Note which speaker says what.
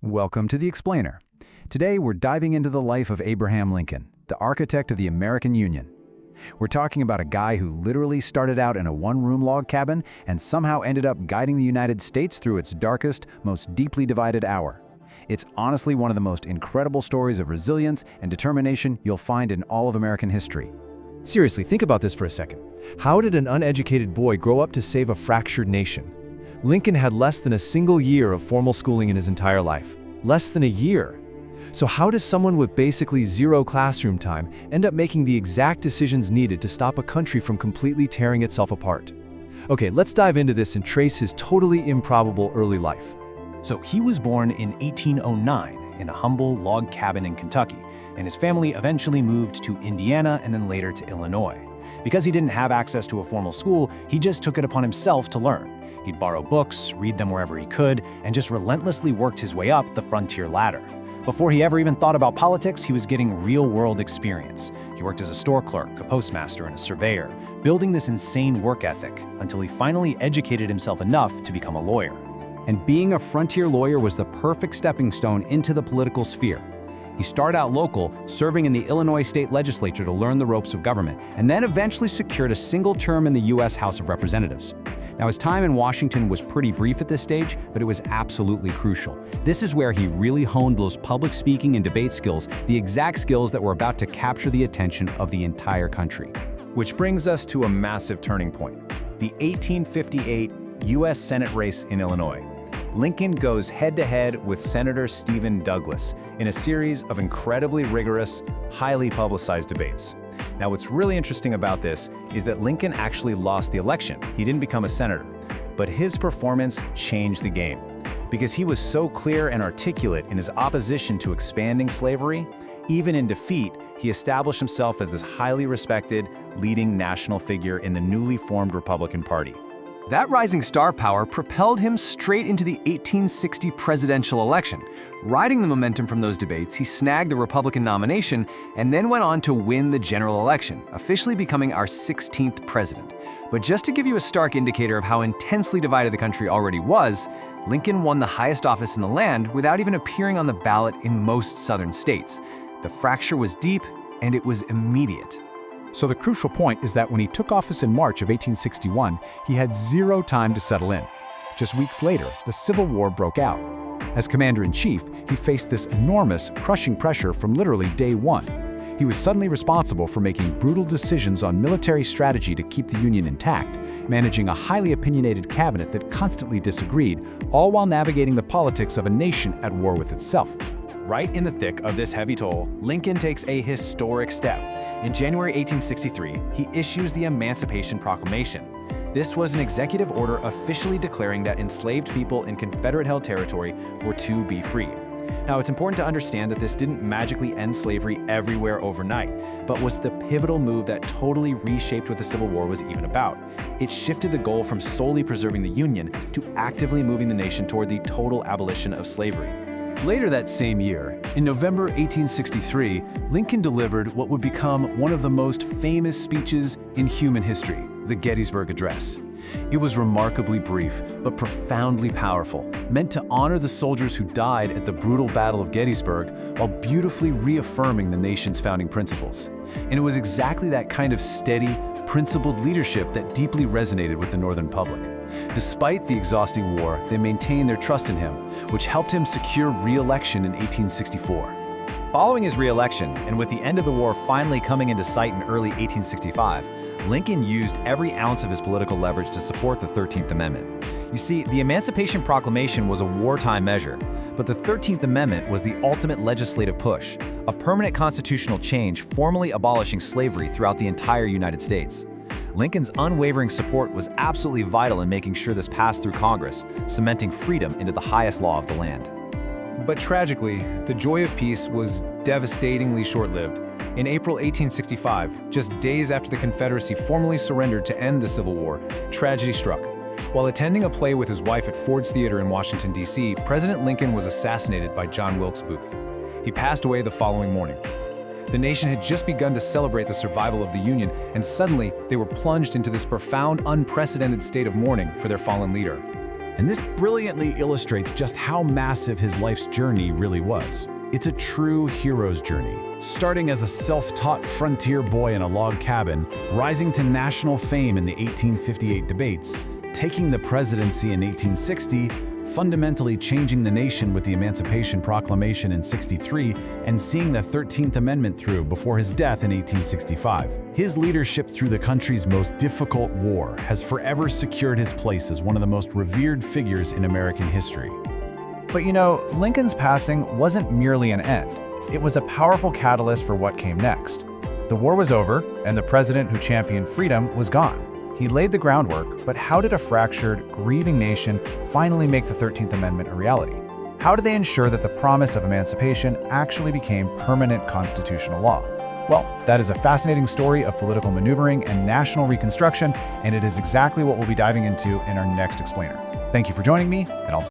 Speaker 1: Welcome to The Explainer. Today we're diving into the life of Abraham Lincoln, the architect of the American Union. We're talking about a guy who literally started out in a one-room log cabin and somehow ended up guiding the United States through its darkest, most deeply divided hour. It's honestly one of the most incredible stories of resilience and determination you'll find in all of American history.
Speaker 2: Seriously, think about this for a second. How did an uneducated boy grow up to save a fractured nation? Lincoln had less than a single year of formal schooling in his entire life. Less than a year. So how does someone with basically zero classroom time end up making the exact decisions needed to stop a country from completely tearing itself apart? Okay, let's dive into this and trace his totally improbable early life.
Speaker 3: So he was born in 1809 in a humble log cabin in Kentucky, and his family eventually moved to Indiana and then later to Illinois. Because he didn't have access to a formal school, he just took it upon himself to learn. He'd borrow books, read them wherever he could, and just relentlessly worked his way up the frontier ladder. Before he ever even thought about politics, he was getting real-world experience. He worked as a store clerk, a postmaster, and a surveyor, building this insane work ethic until he finally educated himself enough to become a lawyer.
Speaker 1: And being a frontier lawyer was the perfect stepping stone into the political sphere. He started out local, serving in the Illinois state legislature to learn the ropes of government, and then eventually secured a single term in the U.S. House of Representatives. Now, his time in Washington was pretty brief at this stage, but it was absolutely crucial. This is where he really honed those public speaking and debate skills, the exact skills that were about to capture the attention of the entire country.
Speaker 3: Which brings us to a massive turning point, the 1858 U.S. Senate race in Illinois. Lincoln goes head-to-head with Senator Stephen Douglas in a series of incredibly rigorous, highly publicized debates. Now, what's really interesting about this is that Lincoln actually lost the election. He didn't become a senator, but his performance changed the game. Because he was so clear and articulate in his opposition to expanding slavery, even in defeat, he established himself as this highly respected, leading national figure in the newly formed Republican Party.
Speaker 2: That rising star power propelled him straight into the 1860 presidential election. Riding the momentum from those debates, he snagged the Republican nomination and then went on to win the general election, officially becoming our 16th president. But just to give you a stark indicator of how intensely divided the country already was, Lincoln won the highest office in the land without even appearing on the ballot in most southern states. The fracture was deep, and it was immediate.
Speaker 4: So the crucial point is that when he took office in March of 1861, he had zero time to settle in. Just weeks later, the Civil War broke out. As commander-in-chief, he faced this enormous, crushing pressure from literally day one. He was suddenly responsible for making brutal decisions on military strategy to keep the Union intact, managing a highly opinionated cabinet that constantly disagreed, all while navigating the politics of a nation at war with itself.
Speaker 3: Right in the thick of this heavy toll, Lincoln takes a historic step. In January 1863, he issues the Emancipation Proclamation. This was an executive order officially declaring that enslaved people in Confederate-held territory were to be free. Now, it's important to understand that this didn't magically end slavery everywhere overnight, but was the pivotal move that totally reshaped what the Civil War was even about. It shifted the goal from solely preserving the Union to actively moving the nation toward the total abolition of slavery.
Speaker 2: Later that same year, in November 1863, Lincoln delivered what would become one of the most famous speeches in human history, the Gettysburg Address. It was remarkably brief, but profoundly powerful, meant to honor the soldiers who died at the brutal Battle of Gettysburg while beautifully reaffirming the nation's founding principles. And it was exactly that kind of steady, principled leadership that deeply resonated with the Northern public. Despite the exhausting war, they maintained their trust in him, which helped him secure re-election in 1864.
Speaker 3: Following his re-election, and with the end of the war finally coming into sight in early 1865, Lincoln used every ounce of his political leverage to support the 13th Amendment. You see, the Emancipation Proclamation was a wartime measure, but the 13th Amendment was the ultimate legislative push, a permanent constitutional change formally abolishing slavery throughout the entire United States. Lincoln's unwavering support was absolutely vital in making sure this passed through Congress, cementing freedom into the highest law of the land.
Speaker 4: But tragically, the joy of peace was devastatingly short-lived. In April 1865, just days after the Confederacy formally surrendered to end the Civil War, tragedy struck. While attending a play with his wife at Ford's Theater in Washington, D.C., President Lincoln was assassinated by John Wilkes Booth. He passed away the following morning. The nation had just begun to celebrate the survival of the Union, and suddenly they were plunged into this profound, unprecedented state of mourning for their fallen leader.
Speaker 1: And this brilliantly illustrates just how massive his life's journey really was. It's a true hero's journey, starting as a self-taught frontier boy in a log cabin, rising to national fame in the 1858 debates, taking the presidency in 1860, fundamentally changing the nation with the Emancipation Proclamation in '63, and seeing the 13th Amendment through before his death in 1865. His leadership through the country's most difficult war has forever secured his place as one of the most revered figures in American history.
Speaker 5: But you know, Lincoln's passing wasn't merely an end. It was a powerful catalyst for what came next. The war was over, and the president who championed freedom was gone. He laid the groundwork, but how did a fractured, grieving nation finally make the 13th Amendment a reality? How did they ensure that the promise of emancipation actually became permanent constitutional law? Well, that is a fascinating story of political maneuvering and national reconstruction, and it is exactly what we'll be diving into in our next explainer. Thank you for joining me, and I'll